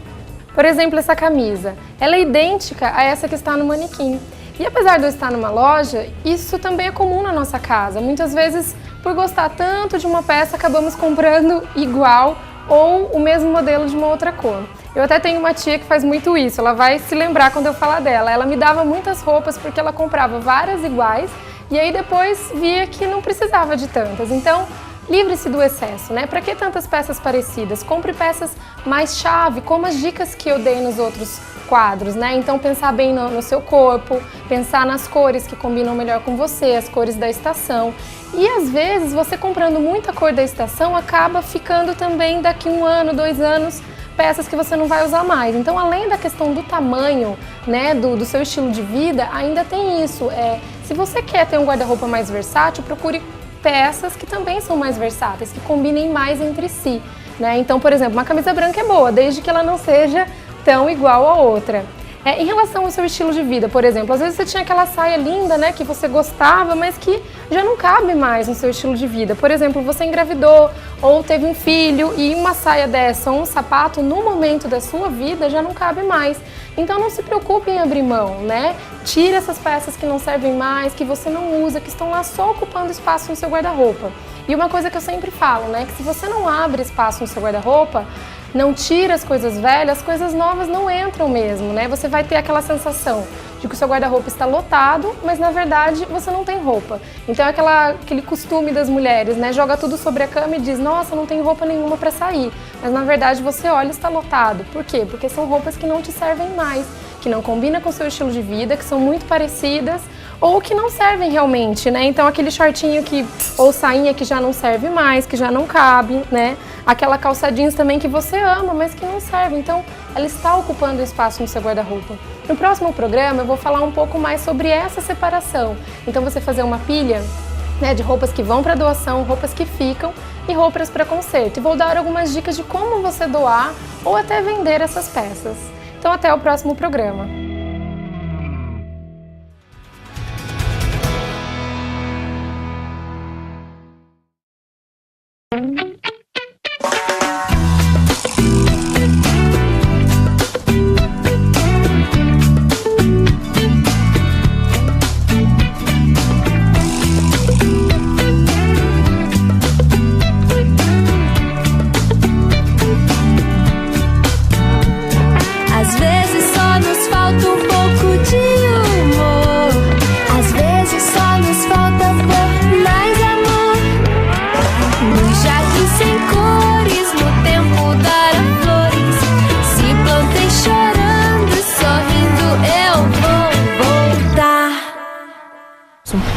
Por exemplo, essa camisa, ela é idêntica a essa que está no manequim. E apesar de eu estar numa loja, isso também é comum na nossa casa. Muitas vezes, por gostar tanto de uma peça, acabamos comprando igual ou o mesmo modelo de uma outra cor. Eu até tenho uma tia que faz muito isso, ela vai se lembrar quando eu falar dela. Ela me dava muitas roupas porque ela comprava várias iguais e aí depois via que não precisava de tantas. Então, livre-se do excesso, né? Para que tantas peças parecidas? Compre peças mais chave, como as dicas que eu dei nos outros quadros, né? Então, pensar bem no seu corpo, pensar nas cores que combinam melhor com você, as cores da estação. E às vezes, você comprando muita cor da estação, acaba ficando também daqui 1 ano, 2 anos, peças que você não vai usar mais. Então, além da questão do tamanho, né, do seu estilo de vida, ainda tem isso. Se você quer ter um guarda-roupa mais versátil, procure peças que também são mais versáteis, que combinem mais entre si, né? Então, por exemplo, uma camisa branca é boa, desde que ela não seja tão igual a outra. Em relação ao seu estilo de vida, por exemplo, às vezes você tinha aquela saia linda, né, que você gostava, mas que já não cabe mais no seu estilo de vida. Por exemplo, você engravidou ou teve um filho e uma saia dessa ou um sapato, no momento da sua vida, já não cabe mais. Então não se preocupe em abrir mão, né? Tire essas peças que não servem mais, que você não usa, que estão lá só ocupando espaço no seu guarda-roupa. E uma coisa que eu sempre falo, né, que se você não abre espaço no seu guarda-roupa, não tira as coisas velhas, as coisas novas não entram mesmo, né? Você vai ter aquela sensação de que o seu guarda-roupa está lotado, mas na verdade você não tem roupa. Então é aquele costume das mulheres, né? Joga tudo sobre a cama e diz, nossa, não tem roupa nenhuma para sair. Mas na verdade você olha e está lotado. Por quê? Porque são roupas que não te servem mais, que não combinam com o seu estilo de vida, que são muito parecidas ou que não servem realmente, né? Então aquele shortinho ou sainha que já não serve mais, que já não cabe, né? Aquela calça jeans também que você ama, mas que não serve. Então ela está ocupando espaço no seu guarda-roupa. No próximo programa eu vou falar um pouco mais sobre essa separação. Então você fazer uma pilha, né, de roupas que vão para doação, roupas que ficam e roupas para conserto. E vou dar algumas dicas de como você doar ou até vender essas peças. Então até o próximo programa.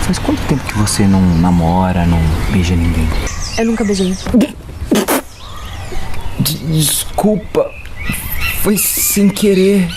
Faz quanto tempo que você não namora, não beija ninguém? Eu nunca beijei ninguém. Desculpa, foi sem querer.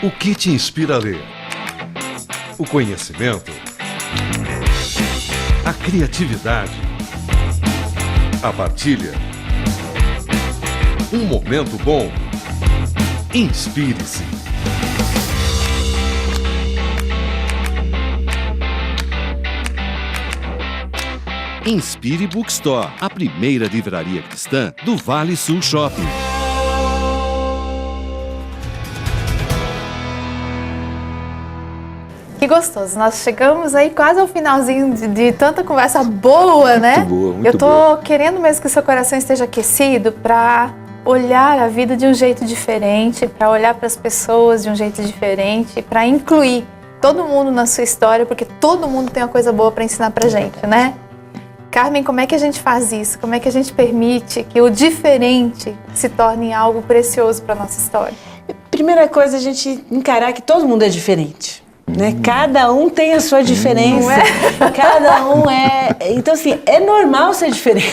O que te inspira a ler? O conhecimento? A criatividade? A partilha? Um momento bom? Inspire-se. Inspire Bookstore, a primeira livraria cristã do Vale Sul Shopping. Que gostoso, nós chegamos aí quase ao finalzinho de tanta conversa boa, né? Muito boa, muito Eu tô querendo mesmo que o seu coração esteja aquecido para olhar a vida de um jeito diferente, para olhar para as pessoas de um jeito diferente, para incluir todo mundo na sua história, porque todo mundo tem uma coisa boa para ensinar pra gente, né? Carmen, como é que a gente faz isso? Como é que a gente permite que o diferente se torne algo precioso para nossa história? Primeira coisa, a gente encarar que todo mundo é diferente. Né? Cada um tem a sua diferença, cada um é... Então, assim, é normal ser diferente.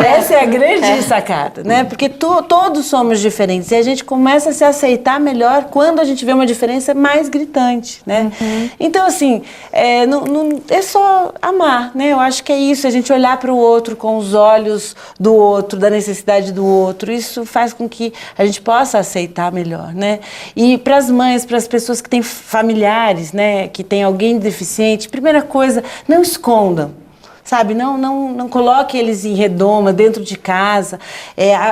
Essa é a grande sacada, né? Porque todos somos diferentes e a gente começa a se aceitar melhor quando a gente vê uma diferença mais gritante, né? Então, assim, é só amar, né? Eu acho que é isso, a gente olhar para o outro com os olhos do outro, da necessidade do outro. Isso faz com que a gente possa aceitar melhor, né? E para as mães, para as pessoas que têm familiares, né, que tem alguém deficiente, primeira coisa, não escondam. Sabe, não coloque eles em redoma, dentro de casa.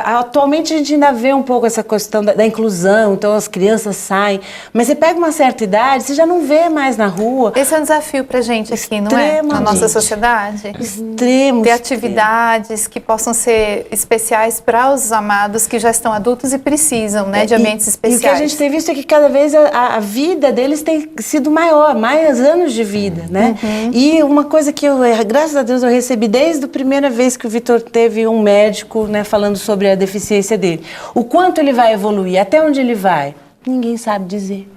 Atualmente a gente ainda vê um pouco essa questão da inclusão, então as crianças saem, mas você pega uma certa idade, você já não vê mais na rua. Esse é um desafio pra gente aqui, não é? Na nossa sociedade. Extremo. Ter atividades que possam ser especiais para os amados que já estão adultos e precisam, né, de ambientes especiais. E o que a gente tem visto é que cada vez a vida deles tem sido maior, mais anos de vida, né? E uma coisa que graças a Deus eu recebi desde a primeira vez que o Vitor teve um médico, né, falando sobre a deficiência dele. O quanto ele vai evoluir, até onde ele vai, ninguém sabe dizer.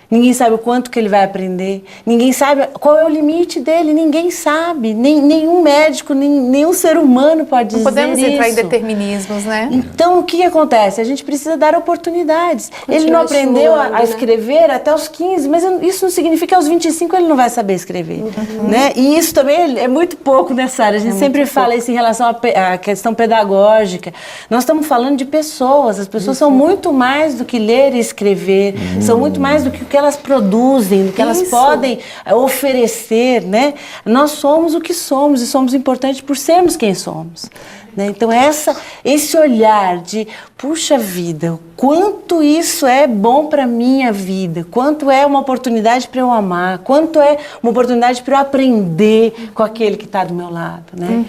Ninguém sabe o quanto que ele vai aprender, ninguém sabe qual é o limite dele, ninguém sabe, nenhum médico, nenhum ser humano pode dizer isso. Não podemos entrar em determinismos, né? Então, o que acontece? A gente precisa dar oportunidades. Ele não aprendeu a escrever até os 15, mas isso não significa que aos 25 ele não vai saber escrever, né? E isso também é muito pouco nessa área. A gente sempre fala isso em relação à questão pedagógica. Nós estamos falando de pessoas, as pessoas são muito mais do que ler e escrever, são muito mais do que elas produzem, do que elas podem oferecer, né? Nós somos o que somos e somos importantes por sermos quem somos, né? Então esse olhar de, puxa vida, o quanto isso é bom para minha vida, quanto é uma oportunidade para eu amar, quanto é uma oportunidade para eu aprender com aquele que está do meu lado, né?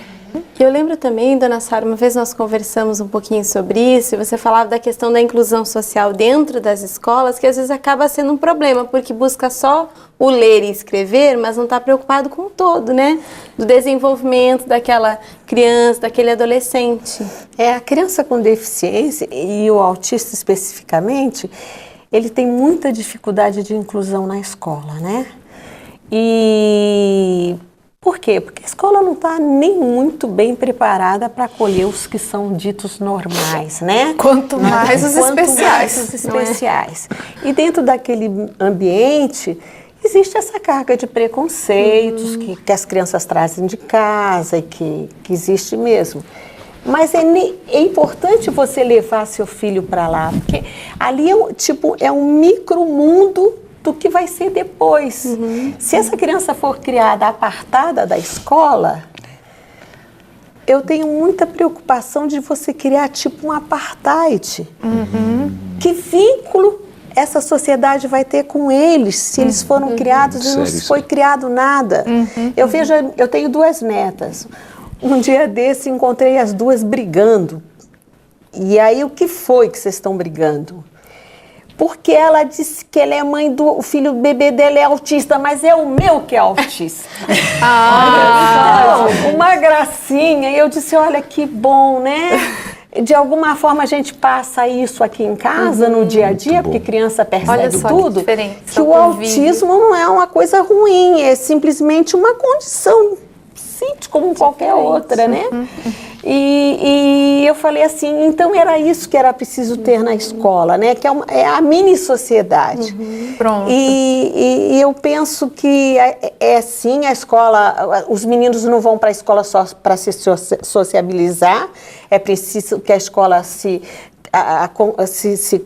Eu lembro também, dona Sara, uma vez nós conversamos um pouquinho sobre isso e você falava da questão da inclusão social dentro das escolas, que às vezes acaba sendo um problema, porque busca só o ler e escrever, mas não está preocupado com o todo, né? Do desenvolvimento daquela criança, daquele adolescente. A criança com deficiência, e o autista especificamente, ele tem muita dificuldade de inclusão na escola, né? E... por quê? Porque a escola não está nem muito bem preparada para acolher os que são ditos normais, né? Quanto mais os especiais. E dentro daquele ambiente existe essa carga de preconceitos que as crianças trazem de casa e que existe mesmo. Mas é importante você levar seu filho para lá, porque ali é um micromundo do que vai ser depois. Se essa criança for criada apartada da escola, eu tenho muita preocupação de você criar tipo um apartheid. Que vínculo essa sociedade vai ter com eles, se eles foram criados e não foi criado nada? Eu tenho 2 netas. Um dia desse encontrei as 2 brigando. E aí, o que foi que vocês estão brigando? Porque ela disse que ela é mãe do filho, o bebê dela é autista, mas é o meu que é autista. Uma gracinha. E eu disse, olha que bom, né? De alguma forma a gente passa isso aqui em casa, no dia a dia, porque criança percebe tudo. Que o autismo não é uma coisa ruim, é simplesmente uma condição, como qualquer outra, né? E eu falei assim, então era isso que era preciso ter na escola, né? Que é a mini sociedade. Pronto. E eu penso que sim, a escola, os meninos não vão para a escola só para se sociabilizar, é preciso que a escola se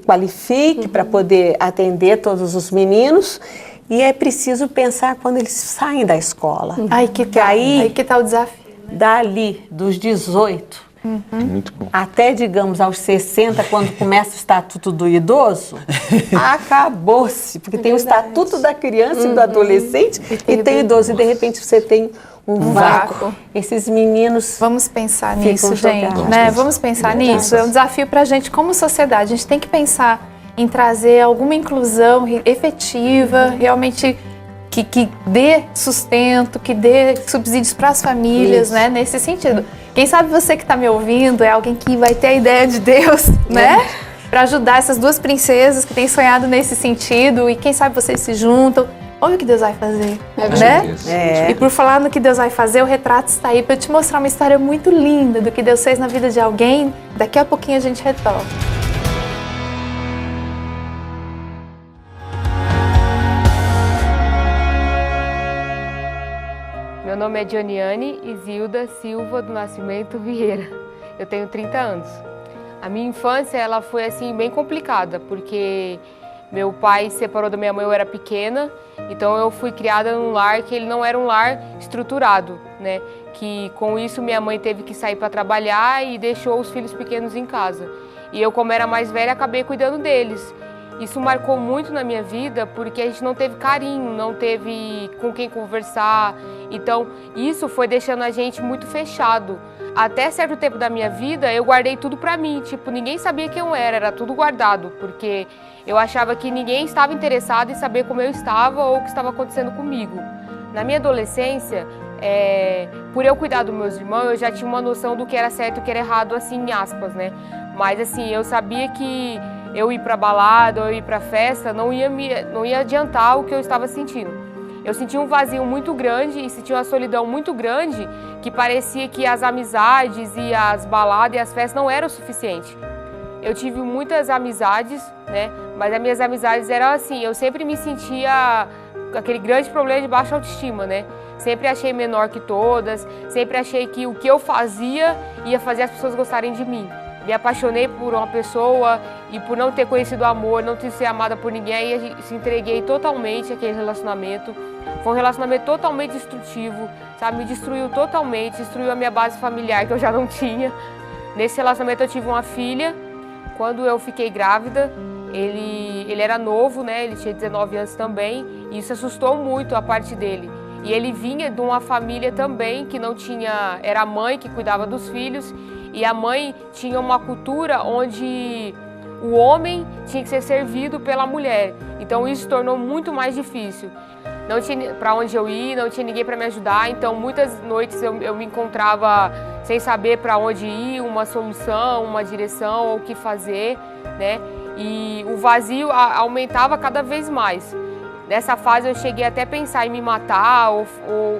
qualifique para poder atender todos os meninos. E é preciso pensar quando eles saem da escola. Aí que tá o desafio. Dali, dos 18 Muito bom. até, digamos, aos 60, quando começa o Estatuto do Idoso, acabou-se. Porque tem o Estatuto da Criança e do Adolescente e tem o idoso. E, de repente, você tem um vácuo. Esses meninos Vamos pensar ficam nisso, gente. jogados. Né? Vamos pensar nisso. É um desafio para a gente como sociedade. A gente tem que pensar em trazer alguma inclusão efetiva, realmente que dê sustento, que dê subsídios para as famílias, né? Nesse sentido. Quem sabe você que está me ouvindo é alguém que vai ter a ideia de Deus, né? Para ajudar essas duas princesas que têm sonhado nesse sentido, e quem sabe vocês se juntam. Olha o que Deus vai fazer, né? E por falar no que Deus vai fazer, o retrato está aí para eu te mostrar uma história muito linda do que Deus fez na vida de alguém. Daqui a pouquinho a gente retorna. Meu nome é Dioniane Isilda Silva do Nascimento Vieira. Eu tenho 30 anos. A minha infância ela foi assim bem complicada, porque meu pai se separou da minha mãe, eu era pequena, então eu fui criada num lar que ele não era um lar estruturado, né? Que com isso minha mãe teve que sair para trabalhar e deixou os filhos pequenos em casa. E eu, como era mais velha, acabei cuidando deles. Isso marcou muito na minha vida porque a gente não teve carinho, não teve com quem conversar. Então, isso foi deixando a gente muito fechado. Até certo tempo da minha vida, eu guardei tudo pra mim. Tipo, ninguém sabia quem eu era tudo guardado. Porque eu achava que ninguém estava interessado em saber como eu estava ou o que estava acontecendo comigo. Na minha adolescência, por eu cuidar dos meus irmãos, eu já tinha uma noção do que era certo e o que era errado, assim, em aspas, né? Mas, assim, eu sabia que eu ir pra balada ou eu ir pra festa não ia adiantar o que eu estava sentindo. Eu sentia um vazio muito grande e sentia uma solidão muito grande que parecia que as amizades e as baladas e as festas não eram o suficiente. Eu tive muitas amizades, né? Mas as minhas amizades eram assim, eu sempre me sentia aquele grande problema de baixa autoestima, né? Sempre achei menor que todas, sempre achei que o que eu fazia ia fazer as pessoas gostarem de mim. Me apaixonei por uma pessoa e por não ter conhecido o amor, não ter sido amada por ninguém, aí se entreguei totalmente àquele relacionamento. Foi um relacionamento totalmente destrutivo, sabe? Me destruiu totalmente, destruiu a minha base familiar que eu já não tinha. Nesse relacionamento eu tive uma filha. Quando eu fiquei grávida, ele era novo, né? Ele tinha 19 anos também, e isso assustou muito a parte dele. E ele vinha de uma família também que não tinha, era a mãe que cuidava dos filhos, e a mãe tinha uma cultura onde o homem tinha que ser servido pela mulher. Então isso tornou muito mais difícil. Não tinha para onde eu ir, não tinha ninguém para me ajudar, então muitas noites eu me encontrava sem saber para onde ir, uma solução, uma direção, o que fazer, né? E o vazio aumentava cada vez mais. Nessa fase eu cheguei até a pensar em me matar, ou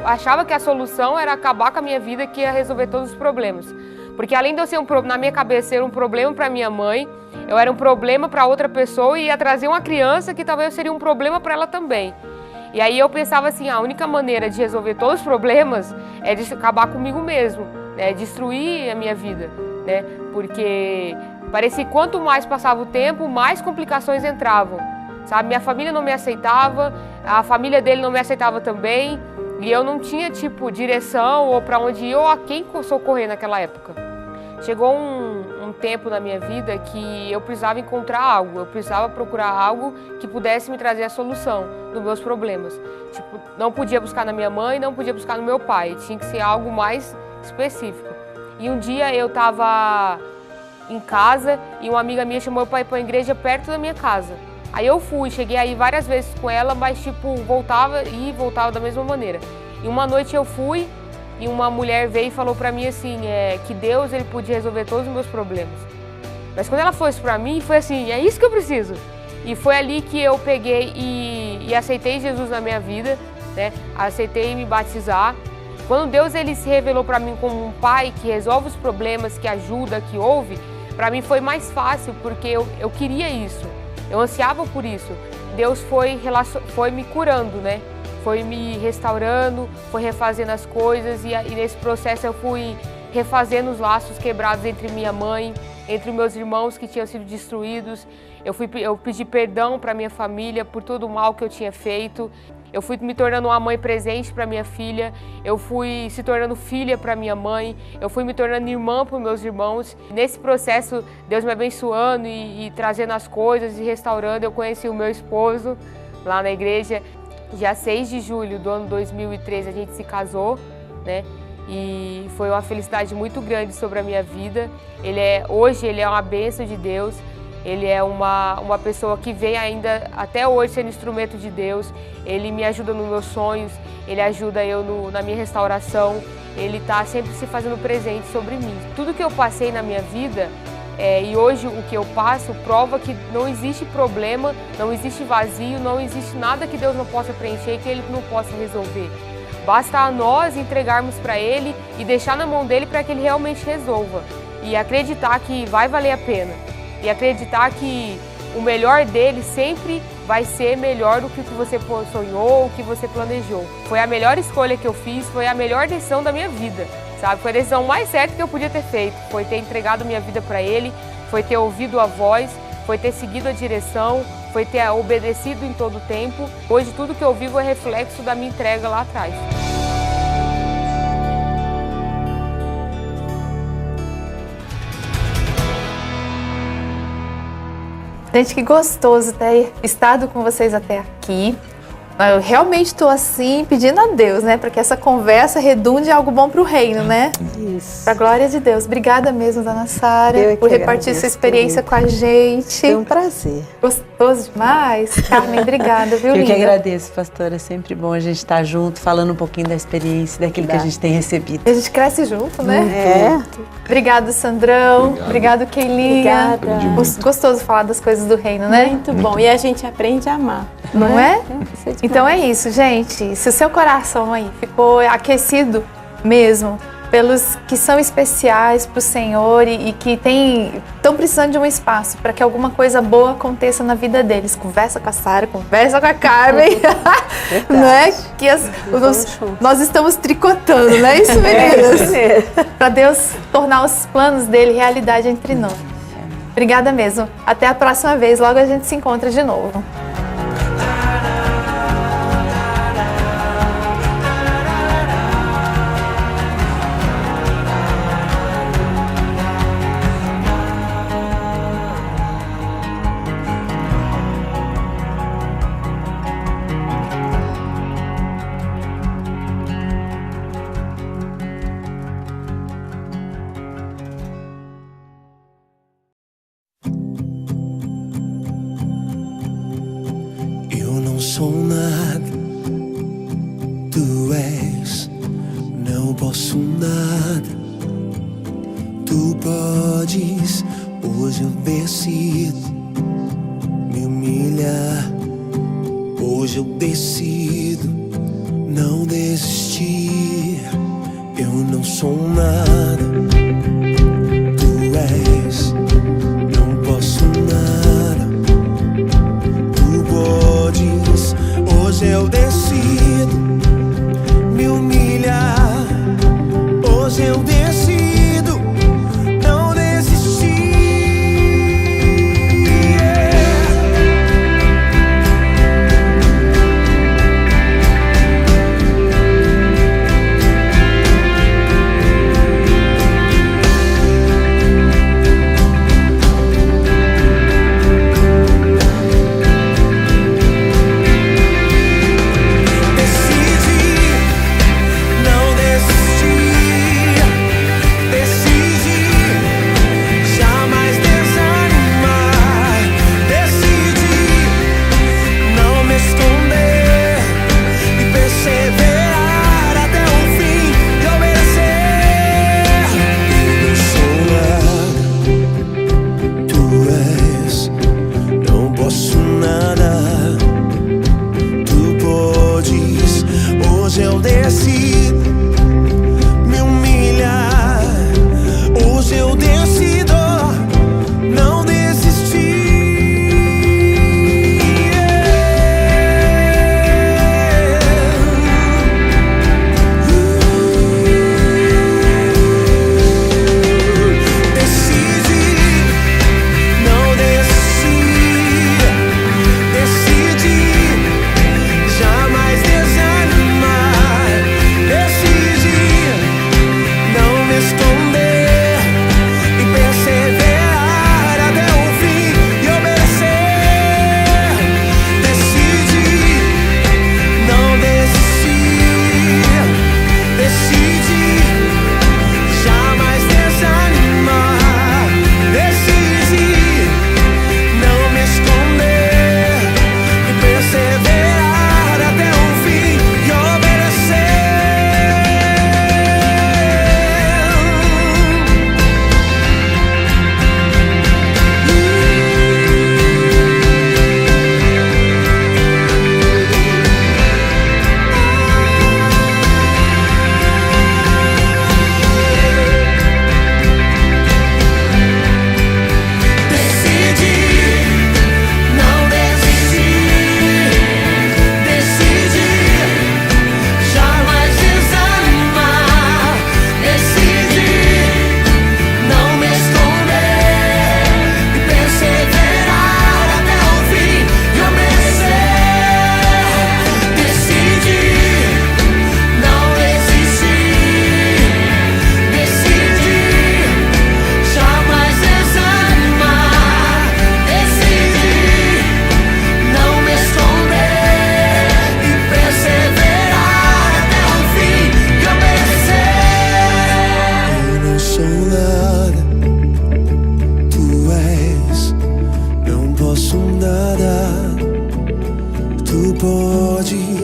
achava que a solução era acabar com a minha vida, que ia resolver todos os problemas. Porque além de eu ser na minha cabeça ser um problema para minha mãe, eu era um problema para outra pessoa e ia trazer uma criança que talvez seria um problema para ela também. E aí eu pensava assim, a única maneira de resolver todos os problemas é de acabar comigo mesmo, né? Destruir a minha vida, né? Porque parecia que quanto mais passava o tempo, mais complicações entravam, sabe? Minha família não me aceitava, a família dele não me aceitava também, e eu não tinha, tipo, direção ou para onde ir ou a quem socorrer naquela época. Chegou um tempo na minha vida que eu precisava encontrar algo, eu precisava procurar algo que pudesse me trazer a solução dos meus problemas. Tipo, não podia buscar na minha mãe, não podia buscar no meu pai, tinha que ser algo mais específico. E um dia eu estava em casa e uma amiga minha chamou eu para ir para a igreja perto da minha casa. Aí eu fui, cheguei aí várias vezes com ela, mas tipo, voltava e voltava da mesma maneira. E uma noite eu fui e uma mulher veio e falou pra mim assim, que Deus ele podia resolver todos os meus problemas. Mas quando ela falou isso pra mim, foi assim, é isso que eu preciso. E foi ali que eu peguei e aceitei Jesus na minha vida, né? Aceitei me batizar. Quando Deus ele se revelou pra mim como um pai que resolve os problemas, que ajuda, que ouve, pra mim foi mais fácil, porque eu queria isso. Eu ansiava por isso. Deus foi me curando, né? Foi me restaurando, foi refazendo as coisas e nesse processo eu fui refazendo os laços quebrados entre minha mãe, entre meus irmãos que tinham sido destruídos. Eu pedi perdão para minha família por todo o mal que eu tinha feito. Eu fui me tornando uma mãe presente para minha filha, eu fui se tornando filha para minha mãe, eu fui me tornando irmã para os meus irmãos. Nesse processo, Deus me abençoando e trazendo as coisas e restaurando, eu conheci o meu esposo lá na igreja. Dia 6 de julho do ano 2013 a gente se casou, né? E foi uma felicidade muito grande sobre a minha vida. Hoje ele é uma bênção de Deus. Ele é uma pessoa que vem ainda até hoje sendo instrumento de Deus. Ele me ajuda nos meus sonhos, ele ajuda eu na minha restauração. Ele está sempre se fazendo presente sobre mim. Tudo que eu passei na minha vida e hoje o que eu passo prova que não existe problema, não existe vazio, não existe nada que Deus não possa preencher e que Ele não possa resolver. Basta a nós entregarmos para Ele e deixar na mão dEle para que Ele realmente resolva. E acreditar que vai valer a pena. E acreditar que o melhor dele sempre vai ser melhor do que o que você sonhou, o que você planejou. Foi a melhor escolha que eu fiz, foi a melhor decisão da minha vida, sabe? Foi a decisão mais certa que eu podia ter feito. Foi ter entregado minha vida para ele, foi ter ouvido a voz, foi ter seguido a direção, foi ter obedecido em todo o tempo. Hoje tudo que eu vivo é reflexo da minha entrega lá atrás. Gente, que gostoso ter estado com vocês até aqui. Eu realmente estou assim pedindo a Deus, né, para que essa conversa redunde em algo bom para o reino, né? Isso. Para a glória de Deus. Obrigada mesmo, dona Sara, por repartir sua experiência com a gente. Foi um prazer. Gostoso demais. Carmen, obrigada, viu, Eu linda? que agradeço, pastora. É sempre bom a gente estar junto, falando um pouquinho da experiência, daquilo que a gente tem recebido. A gente cresce junto, né? Obrigado, Sandrão. Obrigado, Keilinha. Gostoso falar das coisas do reino, né? Muito bom. E a gente aprende a amar. Não é? Então é isso, gente. Se o seu coração aí ficou aquecido mesmo pelos que são especiais para o Senhor e que estão precisando de um espaço para que alguma coisa boa aconteça na vida deles, conversa com a Sara, conversa com a Carmen, não é? Que nós estamos tricotando, não é isso, meninas? Para Deus tornar os planos dele realidade entre nós. Obrigada mesmo. Até a próxima vez. Logo a gente se encontra de novo. Sou nada, tu és, não posso nada. Tu podes, hoje eu decido me humilhar. Hoje eu decido não desistir. Eu não sou nada, tu és, não posso nada. Tu podes, hoje eu decido me humilhar. Hoje eu decido não desistir.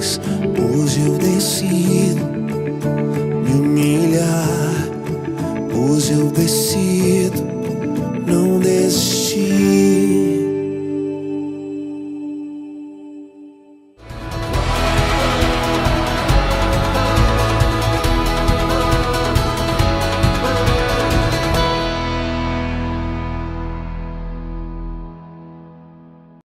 Hoje eu